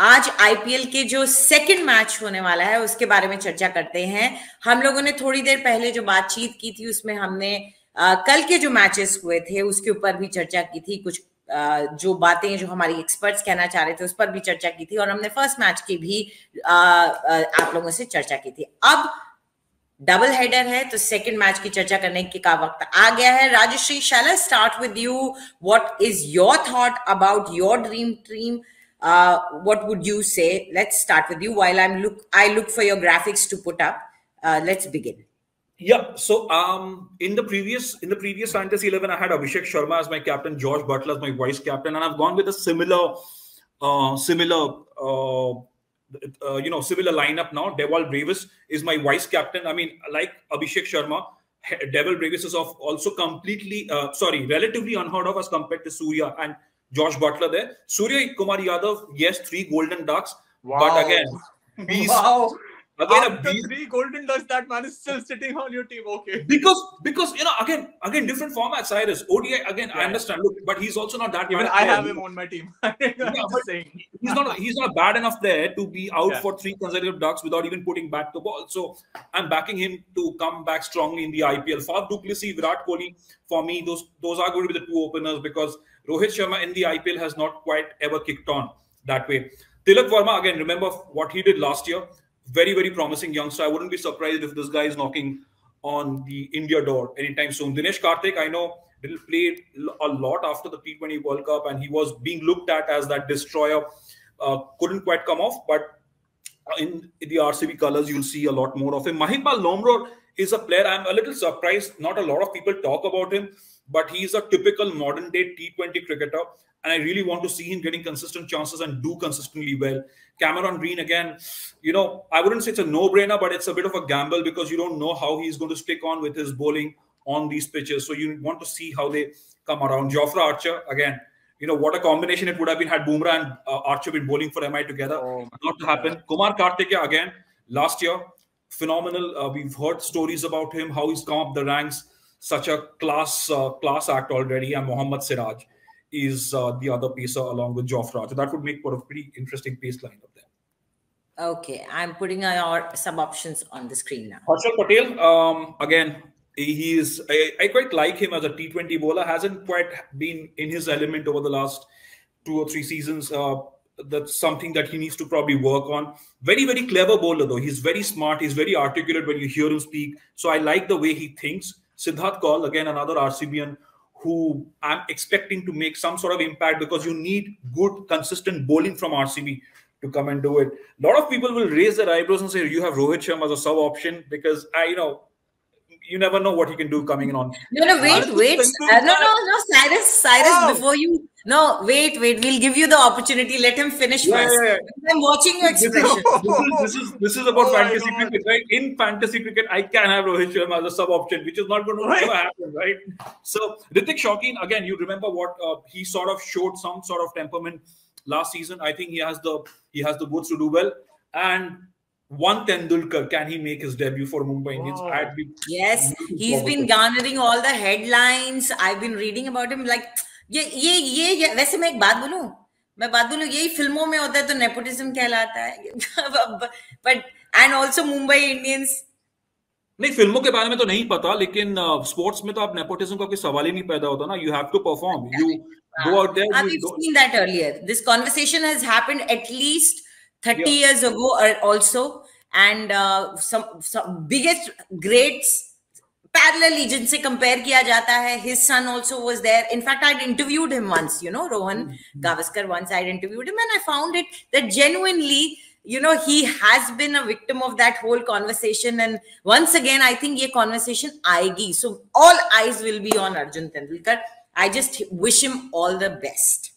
आज आईपीएल के जो सेकंड मैच होने वाला है उसके बारे में चर्चा करते हैं। हम लोगों ने थोड़ी देर पहले जो बातचीत की थी उसमें हमने कल के जो मैचेस हुए थे उसके ऊपर भी चर्चा की थी, कुछ जो बातें जो हमारी एक्सपर्ट्स कहना चाह रहे थे उस पर भी चर्चा की थी, और हमने फर्स्ट मैच की भी आप लोगों से चर्चा की थी। अब डबल हेडर है तो सेकंड मैच की चर्चा करने का वक्त आ गया है। Rajshree, shall I start with you? What is your thought about your dream team? What would you say? Let's start with you while I look for your graphics to put up. Let's begin. Yeah. So in the previous Fantasy 11, I had Abhishek Sharma as my captain, Josh Butler as my vice captain, and I've gone with a similar lineup now. Devil Bravis is my vice captain. I mean, like Abhishek Sharma, Devil Bravis is also completely relatively unheard of as compared to Surya and Josh Butler there. Surya Kumar Yadav, yes, 3 golden ducks. Wow. But again, beast. Wow. Again, after 3 golden ducks, that man is still sitting on your team. Okay. Because again different formats. Cyrus ODI again. Yeah. I understand. Look, but he's also not that. Even I have him on my team. He's not bad enough there to be out for 3 consecutive ducks without even putting back the ball. So I'm backing him to come back strongly in the IPL. Faf du Plessis, Virat Kohli, for me, those are going to be the 2 openers, because Rohit Sharma in the IPL has not quite ever kicked on that way. Tilak Verma, again, remember what he did last year. Very, very promising youngster. I wouldn't be surprised if this guy is knocking on the India door anytime soon. Dinesh Karthik, I know, didn't play a lot after the T20 World Cup, and he was being looked at as that destroyer. Couldn't quite come off, but in the RCB colours, you'll see a lot more of him. Mahipal Lomror is a player I'm a little surprised. Not a lot of people talk about him, but he's a typical modern-day T20 cricketer, and I really want to see him getting consistent chances and do consistently well. Cameron Green, again, I wouldn't say it's a no-brainer, but it's a bit of a gamble because you don't know how he's going to stick on with his bowling on these pitches. So you want to see how they come around. Jofra Archer, again, what a combination it would have been had Bumrah and Archer been bowling for MI together. Not to happen. Kumar Karthikeya, again, last year, phenomenal. We've heard stories about him, how he's come up the ranks. Such a class act already. And Mohammad Siraj is the other pacer along with Jofra. So that would make for a pretty interesting pace lineup there. Okay, I'm putting our sub options on the screen now. Harshal Patel, again, I quite like him as a T20 bowler. Hasn't quite been in his element over the last 2 or 3 seasons. That's something that he needs to probably work on. Very, very clever bowler though. He's very smart. He's very articulate when you hear him speak. So I like the way he thinks. Siddharth Kaul, again, another RCBian who I'm expecting to make some sort of impact, because you need good, consistent bowling from RCB to come and do it. A lot of people will raise their eyebrows and say, you have Rohit Sharma as a sub option, because you never know what he can do coming in on. No, wait. No, Cyrus, before you... No, wait. We'll give you the opportunity. Let him finish first. Yeah. I'm watching your expression. This is about fantasy cricket, right? In fantasy cricket, I can have Rohit Sharma as a sub option, which is not going to ever happen, right? So, Ritik Shaukin, again, you remember what he sort of showed some sort of temperament last season. I think he has the goods to do well. And one Tendulkar, can he make his debut for Mumbai Indians? Yes, he's been garnering all the headlines. I've been reading about him. Like, ये वैसे मैं एक बात बोलूं, यही फिल्मों में होता है तो नेपोटिज्म कहलाता है. But and also Mumbai Indians. नहीं, फिल्मों के बारे में तो नहीं पता, लेकिन स्पोर्ट्स में तो आप नेपोटिज्म का कोई सवाल ही नहीं पैदा होता ना. You have to perform. You go out there. We've seen that earlier. This conversation has happened at least 30 years ago also, and some biggest greats parallelly जिनसे compare किया जाता है. His son also was there. In fact, I'd interviewed him once, Rohan Gavaskar. Once I'd interviewed him, and I found it that genuinely, he has been a victim of that whole conversation. And once again, I think ये conversation आएगी. So all eyes will be on Arjun Tendulkar. I just wish him all the best.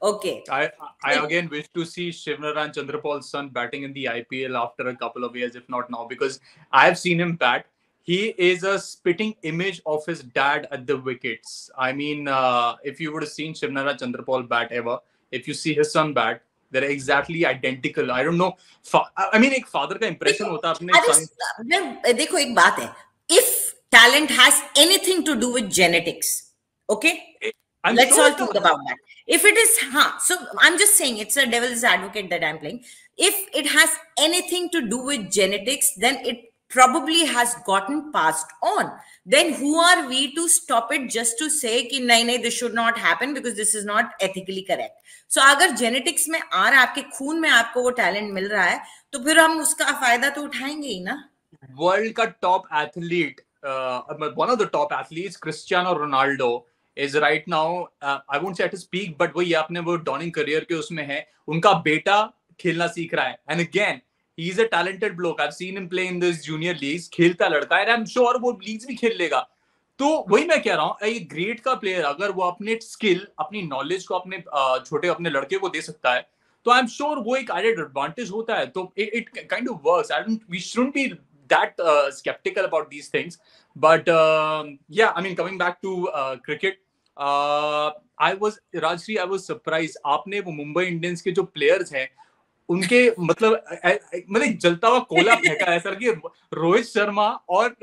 Okay. I again wish to see Shivnarine Chandrapal's son batting in the IPL after a couple of years, if not now, because I've seen him bat. He is a spitting image of his dad at the wickets. I mean, if you would have seen Shivnarine Chandrapal bat ever, if you see his son bat, they're exactly identical. I don't know. I mean, एक father का impression होता है अपने son. देखो एक बात है. If talent has anything to do with genetics, okay, Let's all think about that. If it is, so I'm just saying it's a devil's advocate that I'm playing. If it has anything to do with genetics, then it probably has gotten passed on. Then who are we to stop it just to say कि नहीं, this should not happen because this is not ethically correct. So अगर genetics में आ रहा है, आपके खून में आपको वो talent मिल रहा है, तो फिर हम उसका फायदा तो उठाएंगे ही ना. World का top athlete, one of the top athletes, Cristiano Ronaldo, is right now, I won't say at his peak, but वही अपने वो dawning career के उसमें है. उनका बेटा खेलना सीख रहा है. And again, he's a talented bloke. I've seen him play in this junior leagues. खेलता लड़का है, and I'm sure वो leagues भी खेल लेगा. तो वही मैं कह रहा हूँ, एक ग्रेट का प्लेयर अगर वो अपने स्किल, अपनी नॉलेज को अपने छोटे अपने लड़के को दे सकता है, तो आई एम श्योर वो एक एडेड एडवांटेज होता है. तो it kind of works. We shouldn't be that skeptical about these things, but yeah, I mean, coming back to cricket, I was surprised. आपने वो मुंबई इंडियंस के जो प्लेयर्स हैं उनके मतलब जलता हुआ कोला फेंका है सर कि रोहित शर्मा और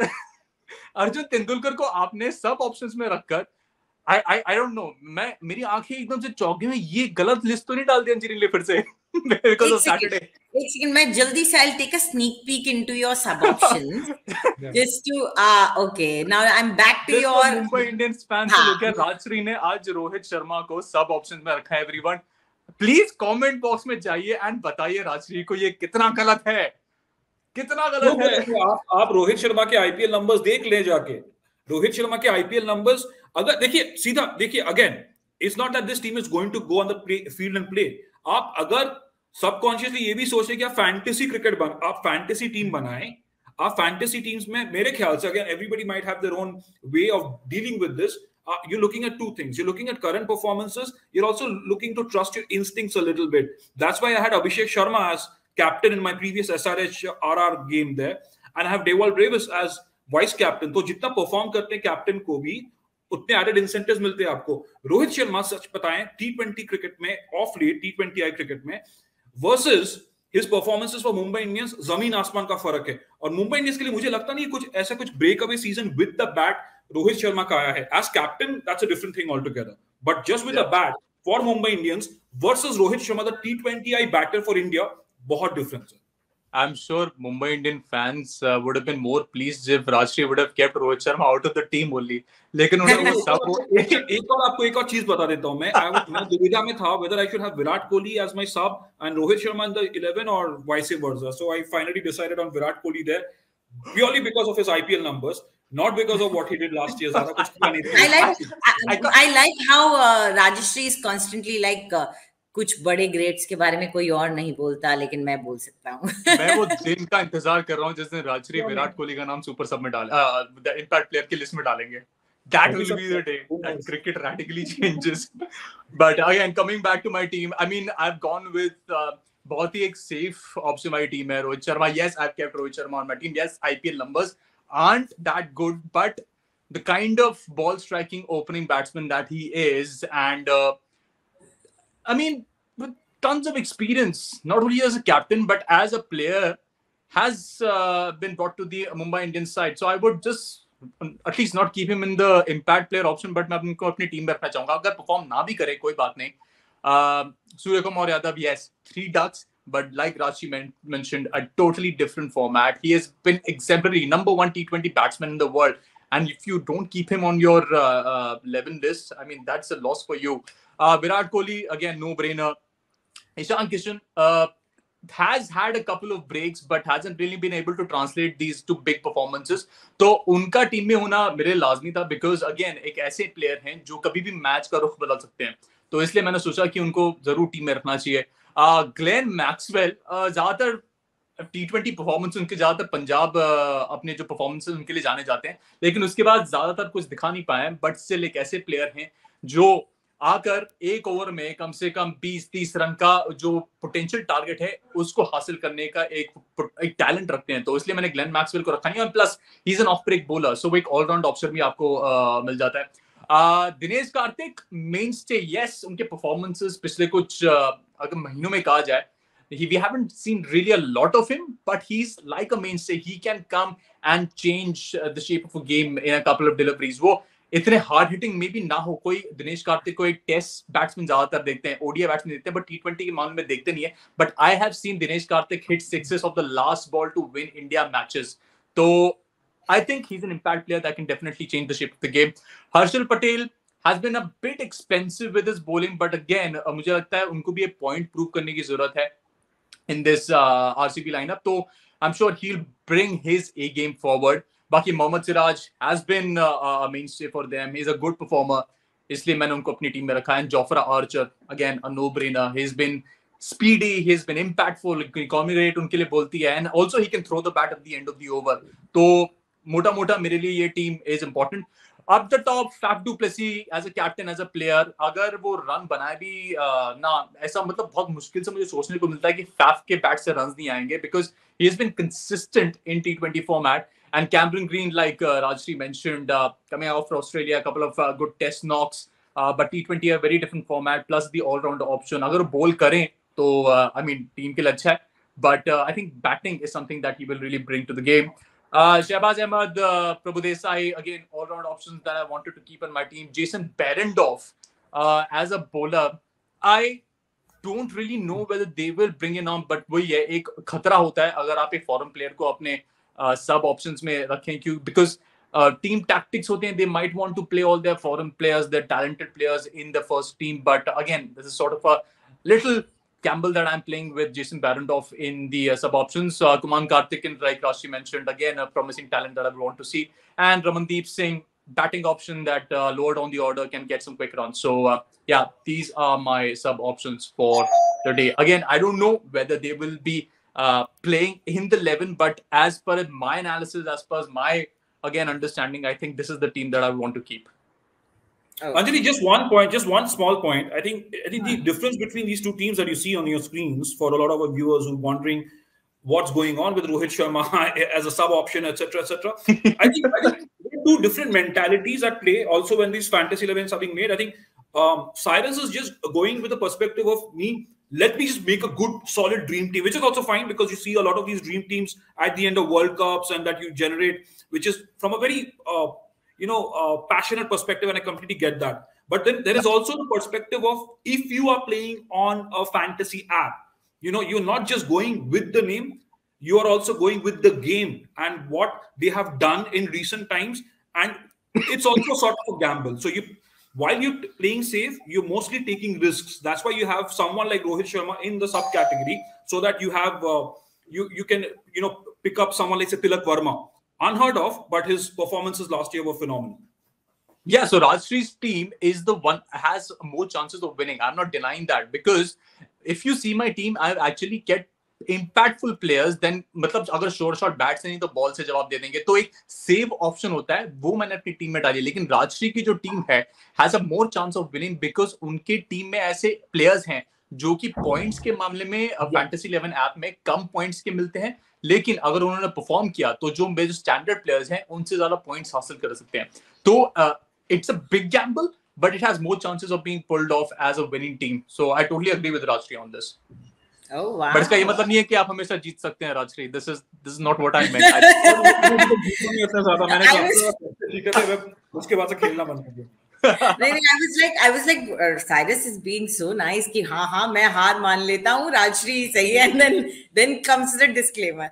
अर्जुन तेंदुलकर को आपने सब ऑप्शंस में रखकर, I don't know, मेरी आंखें एकदम से चौंक गई. ये गलत लिस्ट तो नहीं डाल दी अंजीरी ने फिर से because of Saturday. एक सेकंड, मैं जल्दी से I'll take a sneak peek into your sub options just to okay, now I'm back to your Mumbai Indians fans को लेकर राजश्री ने आज रोहित शर्मा को सब ऑप्शंस में रखा है. एवरीवन प्लीज कमेंट बॉक्स में जाइए एंड बताइए राजश्री को ये कितना गलत है, कितना गलत है. आप रोहित शर्मा के आईपीएल नंबर्स देख ले जाके. रोहित शर्मा के आईपीएल नंबर्स अगर देखिए, सीधा देखिए, again it's not that this team is going to go on the field and play. आप अगर सबकॉन्शियसली ये भी सोचे कि आप फैंटेसी क्रिकेट आप फैंटेसी टीम बनाएं, आप फैंटेसी टीम्स में मेरे ख्याल से, again everybody might have their own way of dealing with this. You're looking at two things. You're looking at current performances. You're also looking to trust your instincts a little bit. That's why I had Abhishek Sharma as captain in my previous SRH RR game there, and I have Dewald Davis as vice captain. तो जितना perform करते हैं captain को भी उतने added incentives मिलते हैं आपको. रोहित शर्मा सच बताएं T20 क्रिकेट में, ऑफ लेट T20I क्रिकेट में versus his performances for Mumbai Indians, जमीन आसमान का फर्क है. और मुंबई इंडियंस के लिए मुझे लगता नहीं कुछ ऐसा कुछ break away season with the bat Rohit Sharma का आया है. As captain that's a different thing all together, but just with the bat for Mumbai Indians versus Rohit Sharma the T20I batter for India, बहुत डिफरेंस है. I'm sure Mumbai Indian fans would have been more pleased if Rajshri would have kept Rohit Sharma out of the team only. लेकिन उन्होंने वो सब एक और चीज बता देता हूँ. मैं दुविधा में था whether I should have Virat Kohli as my sub and Rohit Sharma in the 11 or vice versa. So I finally decided on Virat Kohli there purely because of his IPL numbers, not because of what he did last year. I like how Rajshri is constantly like कुछ बड़े grades के बारे में कोई और नहीं बोलता, लेकिन मैं बोल सकता हूँ. मैं वो दिन का इंतजार कर रहा हूँ जिस दिन राजश्री विराट कोहली का नाम सुपर सब में इम्पैक्ट प्लेयर की लिस्ट में डालेंगे. That will be the day that cricket radically changes. But again, coming back to my team, I mean, I've gone with बहुत ही एक safe option my team है. Rohit Sharma, yes, I've kept Rohit Sharma on my team. Yes, IPL numbers aren't that good, but the kind of ball striking opening batsman that he is, and I mean, with tons of experience, not only as a captain, but as a player, has been brought to the Mumbai Indians side. So I would just at least not keep him in the impact player option, but मैं उनको अपनी team में रखना चाहूँगा. अगर perform ना भी करे कोई बात नहीं. Surya Kumar Yadav, yes, 3 ducks, but like Rashi mentioned, a totally different format. He has been exemplary, number 1 T20 batsman in the world. And if you don't keep him on your 11 list, I mean, that's a loss for you. Virat Kohli, again, no-brainer. Ishan Kishan has had a couple of breaks, but hasn't really been able to translate these to big performances. तो उनका team में होना मेरे लाजमी था, because again, एक ऐसे player हैं जो कभी भी मैच का रुख बदल सकते हैं. तो इसलिए मैंने सोचा कि उनको जरूर टीम में रखना चाहिए. ग्लेन मैक्सवेल, ज्यादातर T20 परफॉर्मेंस उनके ज्यादातर पंजाब अपने जो परफॉर्मेंसेस उनके लिए जाने जाते हैं, लेकिन उसके बाद ज्यादातर कुछ दिखा नहीं पाए. बट स्टिल एक ऐसे प्लेयर हैं जो आकर एक ओवर में कम से कम 20-30 रन का जो पोटेंशियल टारगेट है उसको हासिल करने का एक टैलेंट रखते हैं. तो इसलिए मैंने ग्लेन मैक्सवेल को रखा नहीं. और plus he is an off break bowler, so वो एक ऑलराउंड ऑप्शन भी आपको मिल जाता है. Dinesh Karthik, mainstay, yes, उनके परफॉर्मेंसेस पिछले कुछ अगर महीनों में कहा जाए, we haven't seen really a lot of him, but he's like a mainstay. He can come and change the shape of a game in a couple of deliveries. वो इतने हार्ड हिटिंग में भी ना हो। कोई दिनेश कार्तिक को एक टेस्ट बैट्समैन ज्यादातर देखते हैं, ओडीआई बैट्समैन देखते हैं, बट T20 के मामले में देखते नहीं है। But I have seen Dinesh Karthik hit sixes off the last ball to win India matches. तो I think he's an impact player that can definitely change the shape of the game. Harshal Patel has been a bit expensive with his bowling, but again, मुझे लगता है उनको भी एक point prove करने की जरूरत है in this RCB lineup. So I'm sure he'll bring his A game forward. Baki Mohammad Siraj has been a mainstay for them. He's a good performer. इसलिए मैंने उनको अपनी टीम में रखा है. And Jofra Archer, again, a no-brainer. He's been speedy, he's been impactful. Economy rate उनके लिए बोलती है. And also he can throw the bat at the end of the over. तो मोटा-मोटा मेरे लिए ये team is important. Up the top, Faf du Plessis as a captain, as a player, अगर वो रन बनाए भी ना, ऐसा मतलब बहुत मुश्किल से मुझे सोचने को मिलता है कि फैफ के बैट से रन नहीं आएंगे, because he has been consistent in T20 format. And Cameron Green, like Rajshri mentioned, coming out for Australia, a couple of good test knocks, but T20 a very different format, plus the all-round option. अगर वो ball करें तो I mean team के लिए अच्छा है, but I think batting is something that he will really bring to the game. Shehbaz Ahmed, Prabhu Desai, again, all-round options that I wanted to keep on my team. Jason Behrendorff, as a bowler, I don't really know whether they will bring in on, but वही है, एक खतरा होता है अगर आप एक foreign player को अपने sub options में रखें, क्यों? Because team tactics होते हैं, they might want to play all their foreign players, their talented players in the first team, but again, this is sort of a little gamble that I'm playing with Jason Behrendorff in the sub options. Kuman Karthik, and like Rashi mentioned, again, a promising talent that I want to see. And Ramandeep Singh, batting option that lower down the order can get some quick runs. So, yeah, these are my sub options for the day. Again, I don't know whether they will be playing in the 11, but as per my analysis, as per my, again, understanding, I think this is the team that I want to keep. Oh. Anjali, just one point, just one small point. I think the difference between these two teams that you see on your screens, for a lot of our viewers who are wondering what's going on with Rohit Sharma as a sub option, etc., etc. I think there are two different mentalities at play. Also, when these fantasy 11s are being made, I think Cyrus is just going with the perspective of me. Let me just make a good, solid dream team, which is also fine, because you see a lot of these dream teams at the end of World Cups and that you generate, which is from a very passionate perspective, and I completely get that. But then there is also the perspective of, if you are playing on a fantasy app, you're not just going with the name, you are also going with the game and what they have done in recent times. And it's also sort of a gamble. So while you're playing safe, you're mostly taking risks. That's why you have someone like Rohit Sharma in the subcategory, so that you have you can pick up someone like, say, Tilak Verma. Unheard of, but his performances last year were phenomenal. Yeah, so Rajshri's team is the one has more chances of winning. I'm not denying that, because if you see my team, I've actually kept impactful players. Then मतलब अगर short shot bats नहीं तो ball से जवाब दे देंगे, तो एक save option होता है, वो मैंने अपनी टीम में डाली. लेकिन राजश्री की जो टीम है has a more chance of winning, because उनके टीम में ऐसे players हैं जो कि पॉइंट्स के मामले में फैंटेसी 11 ऐप में कम पॉइंट्स के मिलते हैं, लेकिन अगर उन्होंने परफॉर्म किया तो जो मेरे स्टैंडर्ड प्लेयर्स हैं उनसे ज्यादा पॉइंट्स हासिल कर सकते हैं. तो it's a big gamble, but it has more chances of being pulled off as a winning team. So I totally agree with Rajshree on this. Oh, wow. But इसका ये मतलब नहीं है कि आप हमेशा जीत सकते हैं Rajshri. This is not what I meant. उसके बाद से खेलना बंद कर दिया. I was like, Cyrus is being so nice कि हाँ मैं हार मान लेता हूँ, राजश्री सही है, and then comes the disclaimer.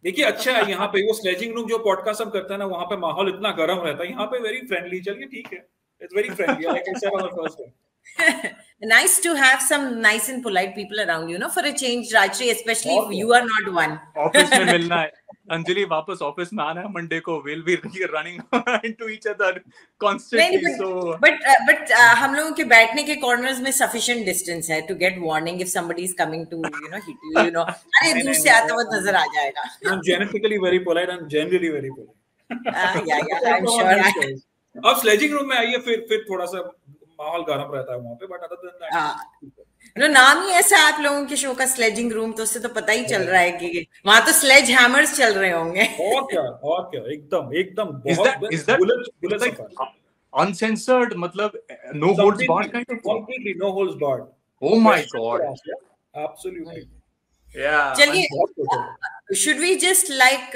देखिए, अच्छा है यहाँ पे वो स्लेजिंग रूम जो पॉडकास्ट हम करते हैं ना, वहाँ पे माहौल इतना गर्म रहता है. यहाँ पे वेरी फ्रेंडली. चलिए ठीक है, it's very friendly. Like I said on the first day. Nice to have some nice and polite people around, for a change, Rajshri, especially if you are not one. Office में मिलना है अंजलि, वापस office में आना है Monday को. Will be running into each other constantly. So but हम लोगों के बैठने के कॉर्नर्स में सफिशिएंट डिस्टेंस है to get warning if somebody is coming to hit you. अरे दूर से आता हुआ नजर आ जाएगा. I'm genetically very polite and generally very polite. Yeah, I'm sure. अब स्लेजिंग रूम में आइए, फिर थोड़ा सा माहौल गर्म रहता है वहाँ पे. बट अदर देन दैट, नाम ही ऐसा आप लोगों के शो का, स्लेजिंग रूम, तो उससे तो पता ही चल रहा है कि वहां तो स्लेज हैमर्स चल रहे होंगे. और क्या एकदम is that uncensored, मतलब no holds barred kind of? Completely no holds barred. Oh my god. Absolutely. Yeah. चलिए, should we just like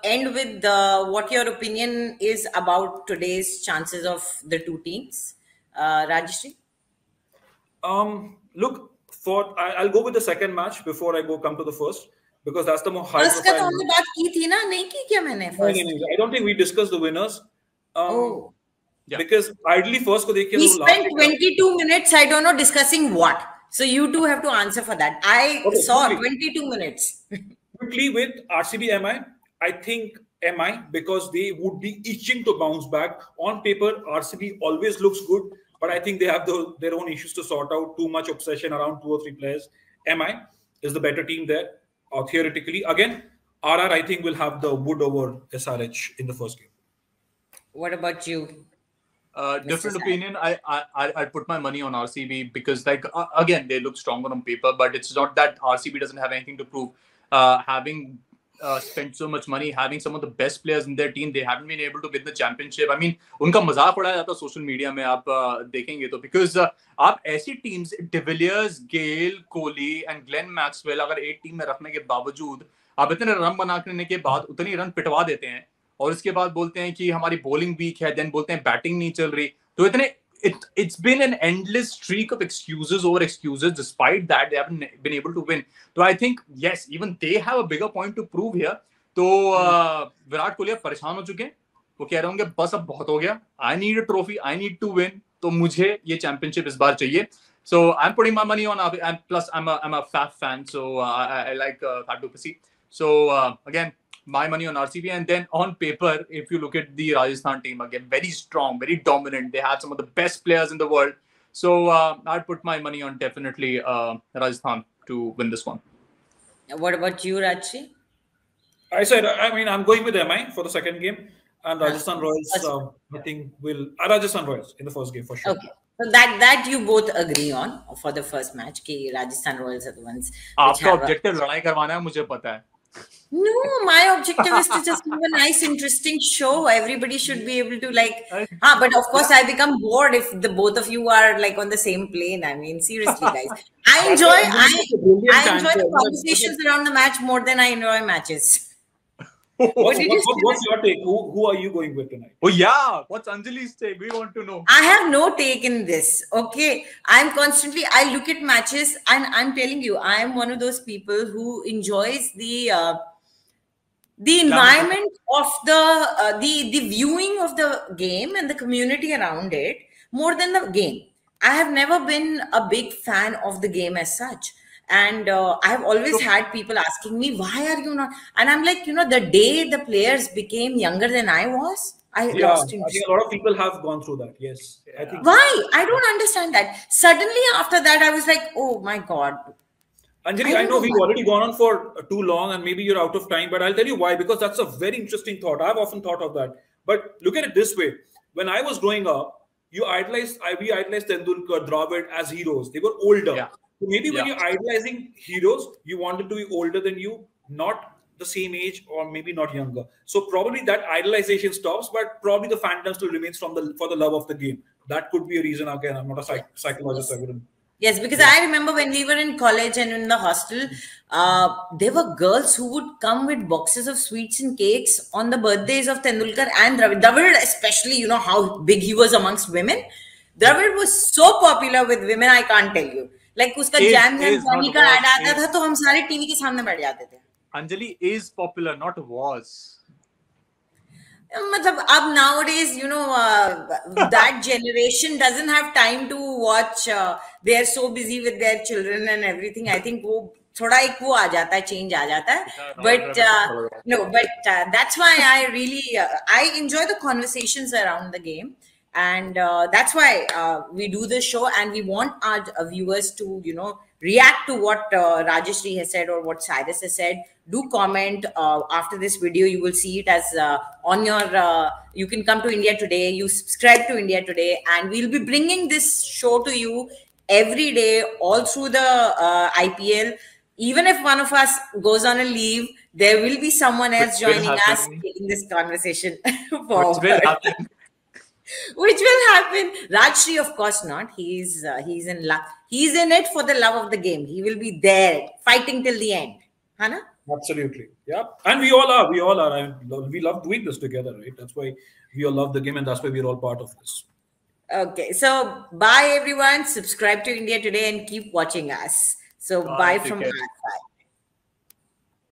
end with what your opinion is about today's chances of the two teams, Rajeshri? Look, I'll go with the second match before I come to the first, because that's the more high first का तो profile हमने match. बात की थी ना, नहीं की क्या मैंने No, first? I don't think we discussed the winners. Oh, Because ideally first को देख के we तो spent last 22 minutes, I don't know, discussing what. So you two have to answer for that. I Okay, saw quickly. 22 minutes. Quickly with RCB MI, I think MI, because they would be itching to bounce back. On paper, RCB always looks good, but I think they have their own issues to sort out. Too much obsession around 2 or 3 players. MI is the better team there, theoretically. Again, RR I think will have the wood over SRH in the first game. What about you? Different opinion. I put my money on RCB because, like, again, they look stronger on paper, but it's not that RCB doesn't have anything to prove. Having spent so much money, having some of the best players in their team, they haven't been able to win the championship. I mean, उनका मजाक उड़ाया जाता है social media में, आप देखेंगे तो, because आप ऐसी teams de Villiers, Gayle, Kohli and Glenn Maxwell अगर एक टीम में रखने के बावजूद आप इतने रन बनाने के बाद उतनी रन पिटवा देते हैं और उसके बाद बोलते हैं कि हमारी बॉलिंग वीक है, देन बोलते हैं बैटिंग नहीं चल रही, तो इतने it's been an endless streak of excuses over excuses. Despite that, they haven't been able to win. So I think, yes, even they have a bigger point to prove here. तो विराट कोहली अब परेशान हो चुके हैं, वो कह रहे होंगे बस अब बहुत हो गया, I need a trophy, I need to win, तो मुझे ये चैंपियनशिप इस बार चाहिए. So I'm putting my money on, and plus I'm a Faf fan, so I like Faf du Plessis. So again, my money on RCB. And then on paper, if you look at the Rajasthan team, again, very strong, very dominant. They have some of the best players in the world. So I'd put my money on definitely Rajasthan to win this one. What about you, Rajshri? I mean, I'm going with MI for the second game. And Rajasthan Royals, I think will Rajasthan Royals in the first game for sure. Okay. So that you both agree on for the first match कि Rajasthan Royals are the ones. आपका objective लड़ाई करवाना है, मुझे पता है. No, my objective is to just give a nice, interesting show. Everybody should be able to like. But of course, I become bored if the both of you are like on the same plane. I mean, seriously, guys, I enjoy the conversations around the match more than I enjoy matches. What's your take? Who are you going with tonight? Oh yeah, what's Anjali's take? We want to know. I have no take in this. Okay, I look at matches and I'm telling you, I am one of those people who enjoys the environment of the viewing of the game and the community around it more than the game. I have never been a big fan of the game as such. And I have always had people asking me, why are you not? And I'm like, the day the players became younger than I was, I lost interest. I think a lot of people have gone through that. Yes. Yeah. I think why? I don't understand that. Suddenly after that, I was like, oh my God. Anjali, I know we've already gone on for too long and maybe you're out of time, but I'll tell you why, because that's a very interesting thought. I've often thought of that. But look at it this way. When I was growing up, we idolized Tendulkar, Dravid as heroes. They were older. Yeah. So maybe when you're idolizing heroes, you want them to be older than you, not the same age or maybe not younger. So probably that idolization stops, but probably the fandom still remains for the love of the game. That could be a reason. Again, I'm not a psychologist. I wouldn't. Yes, because I remember when we were in college and in the hostel, there were girls who would come with boxes of sweets and cakes on the birthdays of Tendulkar and Dravid. Dravid especially, how big he was amongst women. Dravid was so popular with women, I can't tell you. Like उसका jam पानी का add आता था तो हम सारे TV के सामने बैठ जाते थे. Anjali is popular, not was. मतलब अब nowadays, that generation doesn't have time to watch. They are so busy with their children and everything. I think वो थोड़ा एक वो आ जाता है, change आ जाता है. But that's why I really I enjoy the conversations around the game. And that's why we do this show, and we want our viewers to, react to what Rajeshri has said or what Cyrus has said. Do comment after this video. You will see it as on your, you can come to India Today, you subscribe to India Today, and we'll be bringing this show to you every day, all through the IPL. Even if one of us goes on a leave, there will be someone else joining us taking this conversation forward. Which will happen. Which will happen. Rajshri, of course not. He's in luck. He's in it for the love of the game. He will be there fighting till the end. Hana? Absolutely. Yeah. And we all are. We all are. We love doing this together, right? That's why we all love the game, and that's why we're all part of this. Okay. So bye everyone. Subscribe to India Today and keep watching us. So bye from our side.